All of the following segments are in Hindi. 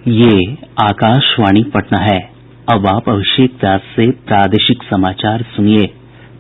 ये आकाशवाणी पटना है। अब आप अभिषेक दास से प्रादेशिक समाचार सुनिए।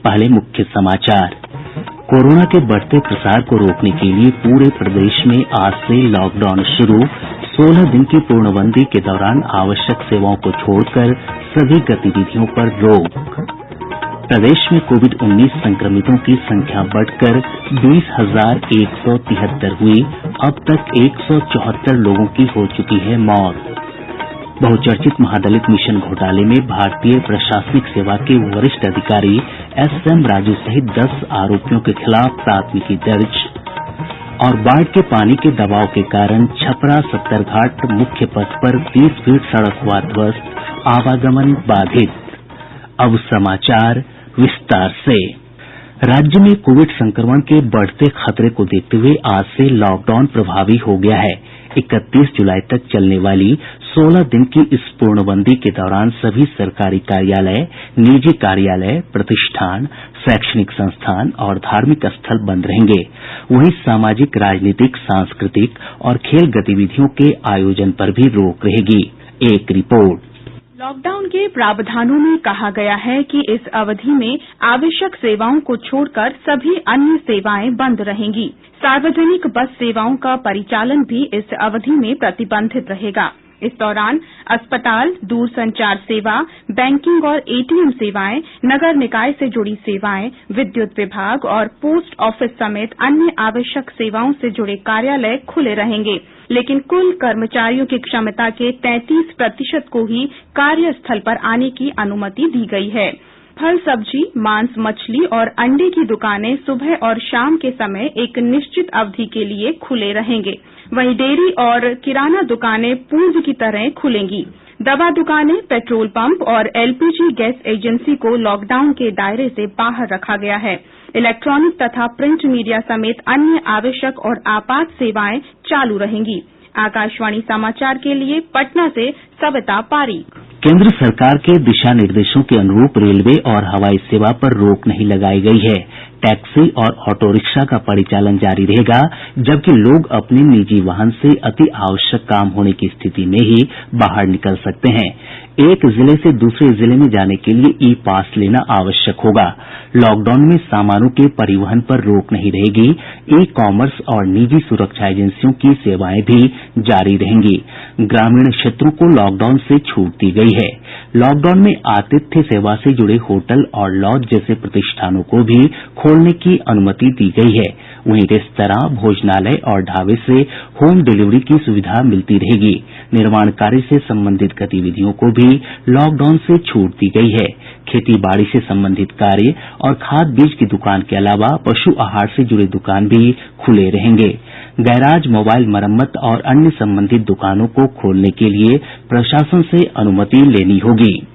पहले मुख्य समाचार। कोरोना के बढ़ते प्रसार को रोकने के लिए पूरे प्रदेश में आज से लॉकडाउन शुरू। 16 दिन की पूर्णबंदी के दौरान आवश्यक सेवाओं को छोड़कर सभी गतिविधियों पर रोक। प्रदेश में कोविड-19 संक्रमितों की संख्या बढ़कर 20,173 हुई। अब तक 174 लोगों की हो चुकी है मौत। बहुचर्चित महादलित मिशन घोटाले में भारतीय प्रशासनिक सेवा के वरिष्ठ अधिकारी एसएम राजू सहित 10 आरोपियों के खिलाफ प्राथमिकी दर्ज। और बाढ़ के पानी के दबाव के कारण छपरा सत्तरघाट मुख्य पथ पर 30 फीट सड़क हुआ ध्वस्त, आवागमन बाधित। अब समाचार विस्तार से। राज्य में कोविड संक्रमण के बढ़ते खतरे को देखते हुए आज से लॉकडाउन प्रभावी हो गया है। 31 जुलाई तक चलने वाली 16 दिन की इस पूर्णबंदी के दौरान सभी सरकारी कार्यालय, निजी कार्यालय, प्रतिष्ठान, शैक्षणिक संस्थान और धार्मिक स्थल बंद रहेंगे। वहीं सामाजिक, राजनीतिक, सांस्कृतिक और खेल गतिविधियों के आयोजन पर भी रोक रहेगी। एक रिपोर्ट। लॉकडाउन के प्रावधानों में कहा गया है कि इस अवधि में आवश्यक सेवाओं को छोड़कर सभी अन्य सेवाएं बंद रहेंगी। सार्वजनिक बस सेवाओं का परिचालन भी इस अवधि में प्रतिबंधित रहेगा। इस दौरान अस्पताल, दूरसंचार सेवा, बैंकिंग और एटीएम सेवाएं, नगर निकाय से जुड़ी सेवाएं, विद्युत विभाग और पोस्ट ऑफिस समेत अन्य आवश्यक सेवाओं से जुड़े कार्यालय खुले रहेंगे, लेकिन कुल कर्मचारियों की क्षमता के 33% को ही कार्यस्थल पर आने की अनुमति दी गई है। फल, सब्जी, मांस, मछली और अंडे की दुकानें सुबह और शाम के समय एक निश्चित अवधि के लिए खुले रहेंगे। वहीं डेयरी और किराना दुकानें पूर्व की तरह खुलेंगी। दवा दुकानें, पेट्रोल पंप और एलपीजी गैस एजेंसी को लॉकडाउन के दायरे से बाहर रखा गया है। इलेक्ट्रॉनिक तथा प्रिंट मीडिया समेत अन्य आवश्यक और आपात सेवाएं चालू रहेंगी। आकाशवाणी समाचार के लिए पटना से सविता पारीक। केंद्र सरकार के दिशा निर्देशों के अनुरूप रेलवे और हवाई सेवा पर रोक नहीं लगाई गई है। टैक्सी और ऑटो रिक्शा का परिचालन जारी रहेगा, जबकि लोग अपने निजी वाहन से अति आवश्यक काम होने की स्थिति में ही बाहर निकल सकते हैं। एक जिले से दूसरे जिले में जाने के लिए ई पास लेना आवश्यक होगा। लॉकडाउन में सामानों के परिवहन पर रोक नहीं रहेगी। ई कॉमर्स और निजी सुरक्षा एजेंसियों की सेवाएं भी जारी रहेंगी। ग्रामीण क्षेत्रों को लॉकडाउन से छूट दी गई है। लॉकडाउन में आतिथ्य सेवा से जुड़े होटल और लॉज जैसे प्रतिष्ठानों को भी खोलने की अनुमति दी गई है। वहीं रेस्तरां, भोजनालय और ढाबे से होम डिलीवरी की सुविधा मिलती रहेगी। निर्माण कार्य से संबंधित गतिविधियों को भी लॉकडाउन से छूट दी गई है। खेती बाड़ी से संबंधित कार्य और खाद बीज की दुकान के अलावा पशु आहार से जुड़े दुकान भी खुले रहेंगे। गैराज, मोबाइल मरम्मत और अन्य संबंधित दुकानों को खोलने के लिए प्रशासन से अनुमति लेनी होगी।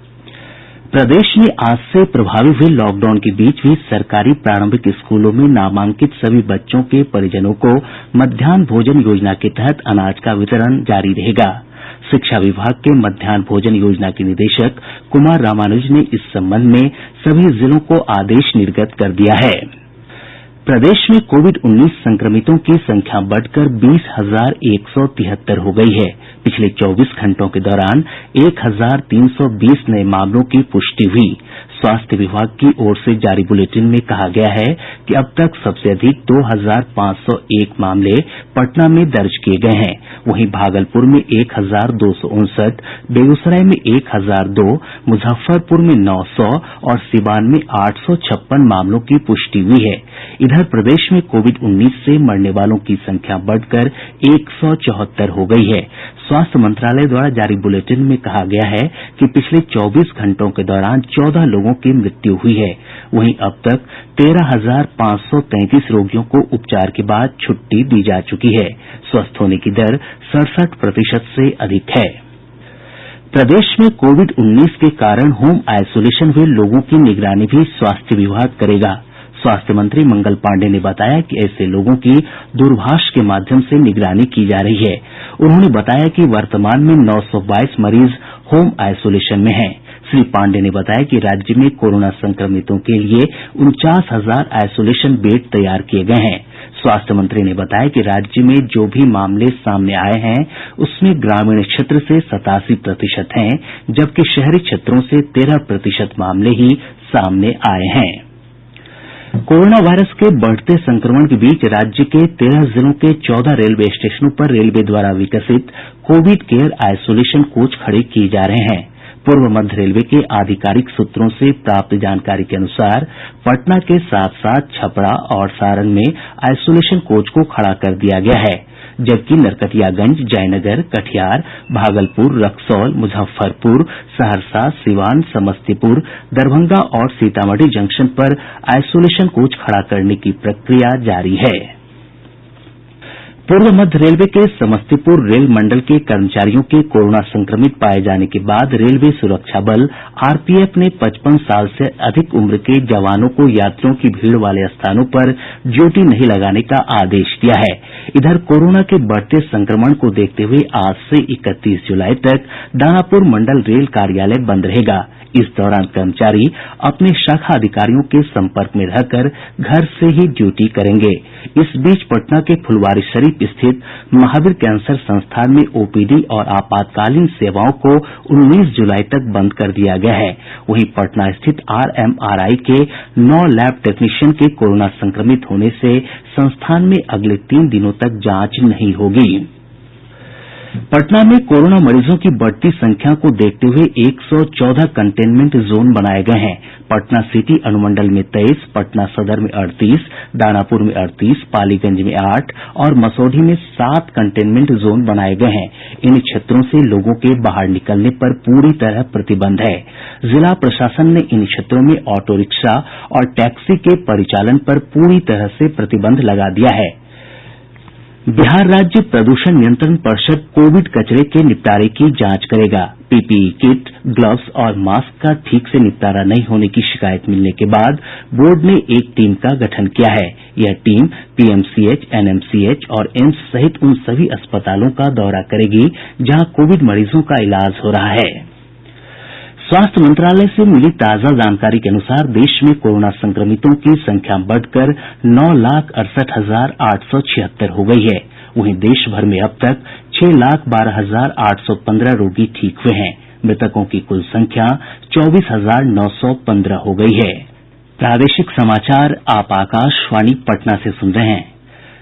प्रदेश में आज से प्रभावी हुए लॉकडाउन के बीच भी सरकारी प्रारंभिक स्कूलों में नामांकित सभी बच्चों के परिजनों को मध्याह्न भोजन योजना के तहत अनाज का वितरण जारी रहेगा। शिक्षा विभाग के मध्याह्न भोजन योजना के निदेशक कुमार रामानुज ने इस संबंध में सभी जिलों को आदेश निर्गत कर दिया है। प्रदेश में कोविड-19 संक्रमितों की संख्या बढ़कर 20,173 हो गई है। पिछले 24 घंटों के दौरान 1,320 नये मामलों की पुष्टि हुई। स्वास्थ्य विभाग की ओर से जारी बुलेटिन में कहा गया है कि अब तक सबसे अधिक 2,501 मामले पटना में दर्ज किए गए हैं। वहीं भागलपुर में 1,259, बेगूसराय में 1,002, मुजफ्फरपुर में 900 और सीवान में 856 मामलों की पुष्टि हुई है। इधर प्रदेश में कोविड-19 से मरने वालों की संख्या बढ़कर 174 हो गई है। स्वास्थ्य मंत्रालय द्वारा जारी बुलेटिन में कहा गया है कि पिछले 24 घंटों के दौरान 14 लोगों की मृत्यु हुई है। वहीं अब तक 13,533 रोगियों को उपचार के बाद छुट्टी दी जा चुकी है। स्वस्थ होने की दर 67% से अधिक है। प्रदेश में कोविड-19 के कारण होम आइसोलेशन हुए लोगों की निगरानी भी स्वास्थ्य विभाग करेगा। स्वास्थ्य मंत्री मंगल पांडेय ने बताया कि ऐसे लोगों की दूरभाष के माध्यम से निगरानी की जा रही है। उन्होंने बताया कि वर्तमान में 922 मरीज होम आइसोलेशन में हैं। श्री पांडेय ने बताया कि राज्य में कोरोना संक्रमितों के लिए 49,000 आइसोलेशन बेड तैयार किये गये हैं। स्वास्थ्य मंत्री ने बताया कि राज्य में जो भी मामले सामने आये हैं उसमें ग्रामीण क्षेत्र से 87% हैं, जबकि शहरी क्षेत्रों से 13% मामले ही सामने आये हैं। कोरोना वायरस के बढ़ते संक्रमण के बीच राज्य के 13 जिलों के 14 रेलवे स्टेशनों पर रेलवे द्वारा विकसित कोविड केयर आइसोलेशन कोच खड़े किये जा रहे हैं। पूर्व मध्य रेलवे के आधिकारिक सूत्रों से प्राप्त जानकारी के अनुसार पटना के साथ साथ छपरा और सारण में आइसोलेशन कोच को खड़ा कर दिया गया है, जबकि नरकटियागंज, जयनगर, कटिहार, भागलपुर, रक्सौल, मुजफ्फरपुर, सहरसा, सीवान, समस्तीपुर, दरभंगा और सीतामढ़ी जंक्शन पर आइसोलेशन कोच खड़ा करने की प्रक्रिया जारी है। पूर्व मध्य रेलवे के समस्तीपुर रेल मंडल के कर्मचारियों के कोरोना संक्रमित पाये जाने के बाद रेलवे सुरक्षा बल आरपीएफ ने 55 साल से अधिक उम्र के जवानों को यात्रियों की भीड़ वाले स्थानों पर ड्यूटी नहीं लगाने का आदेश दिया है। इधर कोरोना के बढ़ते संक्रमण को देखते हुए आज से 31 जुलाई तक दानापुर मंडल रेल कार्यालय बंद रहेगा। इस दौरान कर्मचारी अपने शाखा अधिकारियों के संपर्क में रहकर घर से ही ड्यूटी करेंगे। इस बीच पटना के फुलवारीशरीफ स्थित महावीर कैंसर संस्थान में ओपीडी और आपातकालीन सेवाओं को 19 जुलाई तक बंद कर दिया गया है। वहीं पटना स्थित आरएमआरआई के 9 लैब टेक्नीशियन के कोरोना संक्रमित होने से संस्थान में अगले 3 दिनों तक जांच नहीं होगी। पटना में कोरोना मरीजों की बढ़ती संख्या को देखते हुए 114 कंटेनमेंट जोन बनाये गये हैं। पटना सिटी अनुमंडल में 23, पटना सदर में 38, दानापुर में 38, पालीगंज में 8 और मसौढ़ी में 7 कंटेनमेंट जोन बनाये गये हैं। इन क्षेत्रों से लोगों के बाहर निकलने पर पूरी तरह प्रतिबंध है। जिला प्रशासन ने इन क्षेत्रों में ऑटो रिक्शा और टैक्सी के परिचालन पर पूरी तरह से प्रतिबंध लगा दिया है। बिहार राज्य प्रदूषण नियंत्रण परिषद कोविड कचरे के निपटारे की जांच करेगा। पीपीई किट, ग्लव्स और मास्क का ठीक से निपटारा नहीं होने की शिकायत मिलने के बाद बोर्ड ने एक टीम का गठन किया है। यह टीम पीएमसीएच, एनएमसीएच और एम्स सहित उन सभी अस्पतालों का दौरा करेगी जहां कोविड मरीजों का इलाज हो रहा है। स्वास्थ्य मंत्रालय से मिली ताजा जानकारी के अनुसार देश में कोरोना संक्रमितों की संख्या बढ़कर 9,68,876 हो गई है। वहीं देश भर में अब तक 6,12,815 रोगी ठीक हुए हैं। मृतकों की कुल संख्या 24,915 हो गई है। प्रादेशिक समाचार आप आकाशवाणी पटना से सुन रहे हैं।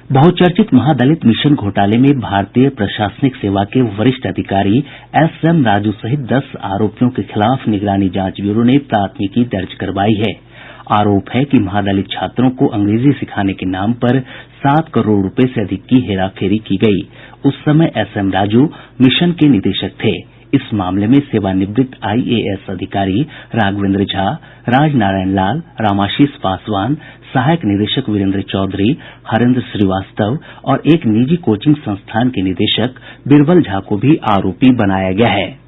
बहुचर्चित महादलित मिशन घोटाले में भारतीय प्रशासनिक सेवा के वरिष्ठ अधिकारी एसएम राजू सहित 10 आरोपियों के खिलाफ निगरानी जांच ब्यूरो ने प्राथमिकी दर्ज करवाई है। आरोप है कि महादलित छात्रों को अंग्रेजी सिखाने के नाम पर 7 करोड़ रुपए से अधिक की हेराफेरी की गई। उस समय एसएम राजू मिशन के निदेशक थे। इस मामले में सेवानिवृत्त आईएएस अधिकारी राघवेंद्र झा, राजनारायण लाल, रामाशीष पासवान, सहायक निदेशक वीरेंद्र चौधरी, हरेंद्र श्रीवास्तव और एक निजी कोचिंग संस्थान के निदेशक बिरबल झा को भी आरोपी बनाया गया है।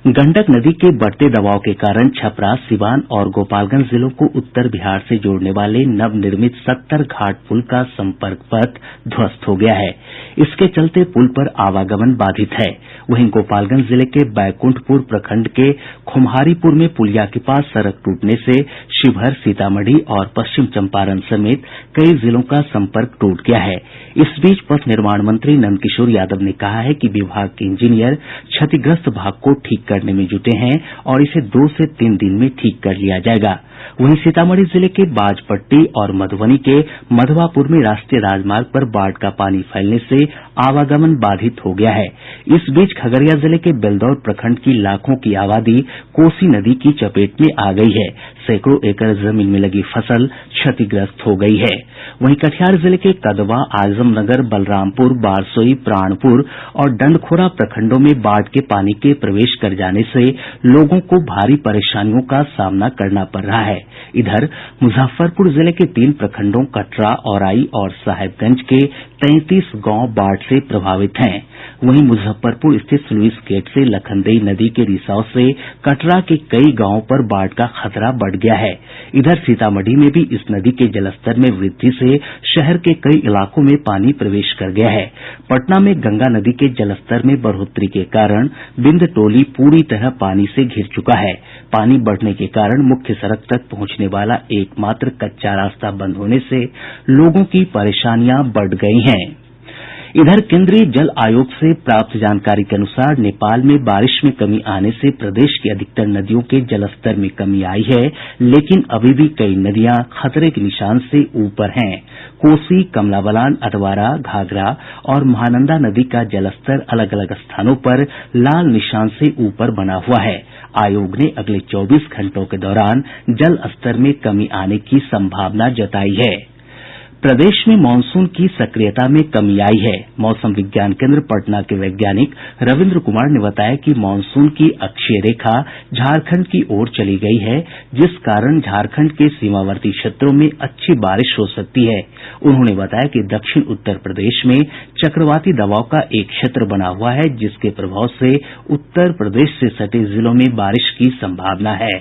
गंडक नदी के बढ़ते दबाव के कारण छपरा, सिवान और गोपालगंज जिलों को उत्तर बिहार से जोड़ने वाले नवनिर्मित 70 घाट पुल का संपर्क पथ ध्वस्त हो गया है। इसके चलते पुल पर आवागमन बाधित है। वहीं गोपालगंज जिले के बैकुंठपुर प्रखंड के खुमहारीपुर में पुलिया के पास सड़क टूटने से शिवहर, सीतामढ़ी और पश्चिम चंपारण समेत कई जिलों का संपर्क टूट गया है। इस बीच पथ निर्माण मंत्री नंदकिशोर यादव ने कहा है कि विभाग के इंजीनियर क्षतिग्रस्त भाग को ठीक करने में जुटे हैं और इसे 2 से 3 दिन में ठीक कर लिया जाएगा। वहीं सीतामढ़ी जिले के बाजपट्टी और मधुबनी के मधवापुर में राष्ट्रीय राजमार्ग पर बाढ़ का पानी फैलने से आवागमन बाधित हो गया है। इस बीच खगड़िया जिले के बेलदौर प्रखंड की लाखों की आबादी कोसी नदी की चपेट में आ गई है। सैकड़ों एकड़ जमीन में लगी फसल क्षतिग्रस्त हो गई है। वहीं कटिहार जिले के कदवा, आजमनगर, बलरामपुर, बारसोई, प्राणपुर और डंडखोरा प्रखंडों में बाढ़ के पानी के प्रवेश कर जाने से लोगों को भारी परेशानियों का सामना करना पड़ रहा है। इधर मुजफ्फरपुर जिले के 3 प्रखंडों कटरा, औराई और साहेबगंज के 33 गांव बाढ़ से प्रभावित हैं। वहीं मुजफ्फरपुर स्थित स्लुइस गेट से लखनदेई नदी के रिसाव से कटरा के कई गांवों पर बाढ़ का खतरा बढ़ गया है। इधर सीतामढ़ी में भी इस नदी के जलस्तर में वृद्धि से शहर के कई इलाकों में पानी प्रवेश कर गया है। पटना में गंगा नदी के जलस्तर में बढ़ोतरी के कारण बिंद टोली पूरी तरह पानी से घिर चुका है। पानी बढ़ने के कारण मुख्य सड़क तक पहुंचने वाला एकमात्र कच्चा रास्ता बंद होने से लोगों की परेशानियां बढ़ गई हैं। इधर केंद्रीय जल आयोग से प्राप्त जानकारी के अनुसार नेपाल में बारिश में कमी आने से प्रदेश की अधिकतर नदियों के जलस्तर में कमी आई है, लेकिन अभी भी कई नदियां खतरे के निशान से ऊपर हैं। कोसी, कमला बलान, अधवारा, घाघरा और महानंदा नदी का जलस्तर अलग अलग स्थानों पर लाल निशान से ऊपर बना हुआ है। आयोग ने अगले 24 घंटों के दौरान जल स्तर में कमी आने की संभावना जताई है। प्रदेश में मॉनसून की सक्रियता में कमी आई है। मौसम विज्ञान केंद्र पटना के वैज्ञानिक रविन्द्र कुमार ने बताया कि मॉनसून की अक्षीय रेखा झारखंड की ओर चली गई है, जिस कारण झारखंड के सीमावर्ती क्षेत्रों में अच्छी बारिश हो सकती है। उन्होंने बताया कि दक्षिण उत्तर प्रदेश में चक्रवाती दबाव का एक क्षेत्र बना हुआ है, जिसके प्रभाव से उत्तर प्रदेश से सटे जिलों में बारिश की संभावना है।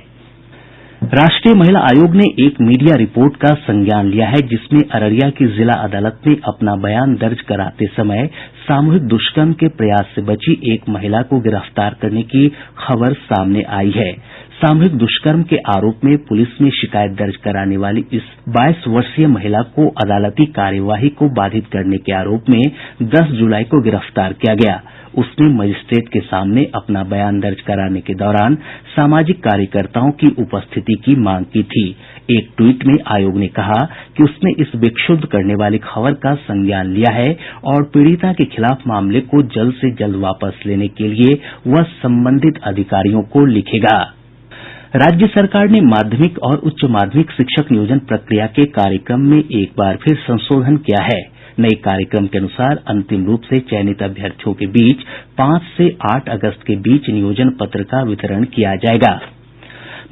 राष्ट्रीय महिला आयोग ने एक मीडिया रिपोर्ट का संज्ञान लिया है, जिसमें अररिया की जिला अदालत में अपना बयान दर्ज कराते समय सामूहिक दुष्कर्म के प्रयास से बची एक महिला को गिरफ्तार करने की खबर सामने आई है। सामूहिक दुष्कर्म के आरोप में पुलिस में शिकायत दर्ज कराने वाली इस 22 वर्षीय महिला को अदालती कार्यवाही को बाधित करने के आरोप में 10 जुलाई को गिरफ्तार किया गया। उसने मजिस्ट्रेट के सामने अपना बयान दर्ज कराने के दौरान सामाजिक कार्यकर्ताओं की उपस्थिति की मांग की थी। एक ट्वीट में आयोग ने कहा कि उसने इस विक्षुब्ध करने वाली खबर का संज्ञान लिया है और पीड़िता के खिलाफ मामले को जल्द से जल्द वापस लेने के लिए वह संबंधित अधिकारियों को लिखेगा। राज्य सरकार ने माध्यमिक और उच्च माध्यमिक शिक्षक नियोजन प्रक्रिया के कार्यक्रम में एक बार फिर संशोधन किया है। नये कार्यक्रम के अनुसार अंतिम रूप से चयनित अभ्यर्थियों के बीच 5 से 8 अगस्त के बीच नियोजन पत्र का वितरण किया जाएगा।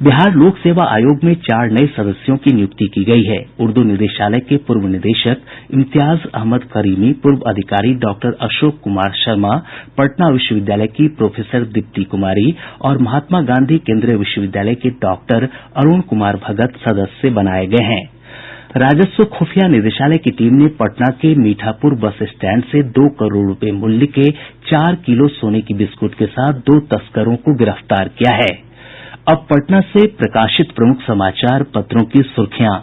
बिहार लोक सेवा आयोग में 4 नये सदस्यों की नियुक्ति की गई है। उर्दू निदेशालय के पूर्व निदेशक इम्तियाज अहमद करीमी, पूर्व अधिकारी डॉक्टर अशोक कुमार शर्मा, पटना विश्वविद्यालय की प्रोफेसर दीप्ति कुमारी और महात्मा गांधी केंद्रीय विश्वविद्यालय के डॉक्टर अरुण कुमार भगत सदस्य बनाये गये हैं। राजस्व खुफिया निदेशालय की टीम ने पटना के मीठापुर बस स्टैंड से 2 करोड़ रुपए मूल्य के 4 किलो सोने की बिस्कुट के साथ 2 तस्करों को गिरफ्तार किया है। अब पटना से प्रकाशित प्रमुख समाचार पत्रों की सुर्खियां।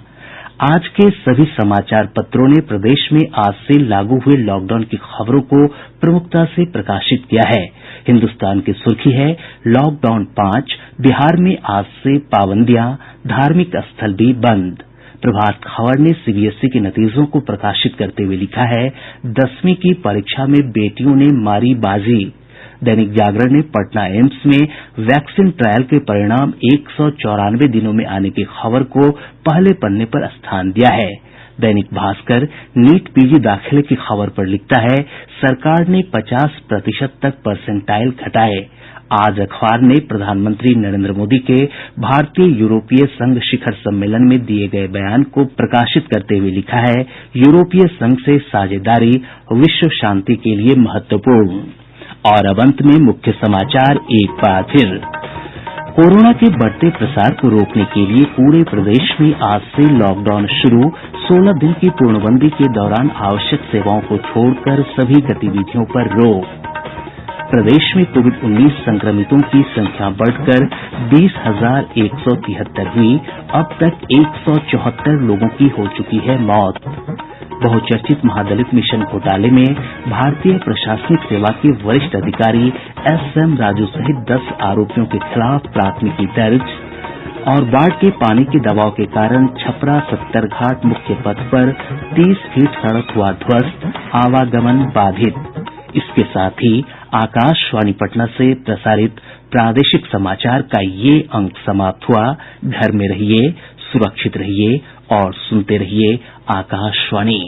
आज के सभी समाचार पत्रों ने प्रदेश में आज से लागू हुए लॉकडाउन की खबरों को प्रमुखता से प्रकाशित किया है। हिन्दुस्तान की सुर्खी है, लॉकडाउन 5, बिहार में आज से पाबंदियां, धार्मिक स्थल भी बंद। प्रभात खबर ने सीबीएसई के नतीजों को प्रकाशित करते हुए लिखा है, 10वीं की परीक्षा में बेटियों ने मारी बाजी। दैनिक जागरण ने पटना एम्स में वैक्सीन ट्रायल के परिणाम 194 दिनों में आने की खबर को पहले पन्ने पर स्थान दिया है। दैनिक भास्कर नीट पीजी दाखिले की खबर पर लिखता है, सरकार ने 50% तक परसेंटाइल घटाए। आज अखबार ने प्रधानमंत्री नरेंद्र मोदी के भारतीय यूरोपीय संघ शिखर सम्मेलन में दिए गए बयान को प्रकाशित करते हुए लिखा है, यूरोपीय संघ से साझेदारी विश्व शांति के लिए महत्वपूर्ण। और अब अंत में मुख्य समाचार एक बार फिर। कोरोना के बढ़ते प्रसार को रोकने के लिए पूरे प्रदेश में आज से लॉकडाउन शुरू। 16 दिन की पूर्णबंदी के दौरान आवश्यक सेवाओं को छोड़कर सभी गतिविधियों पर रोक। प्रदेश में कोविड-19 संक्रमितों की संख्या बढ़कर 20,173 हुई। अब तक 174 लोगों की हो चुकी है मौत। बहुचर्चित महादलित मिशन घोटाले में भारतीय प्रशासनिक सेवा के वरिष्ठ अधिकारी एसएम राजू सहित 10 आरोपियों के खिलाफ प्राथमिकी दर्ज। और बाढ़ के पानी के दबाव के कारण छपरा सत्तरघाट मुख्य पथ पर 30 फीट सड़क हुआ ध्वस्त, आवागमन बाधित। इसके साथ ही आकाशवाणी पटना से प्रसारित प्रादेशिक समाचार का ये अंक समाप्त हुआ। घर में रहिए, सुरक्षित रहिए और सुनते रहिए आकाशवाणी।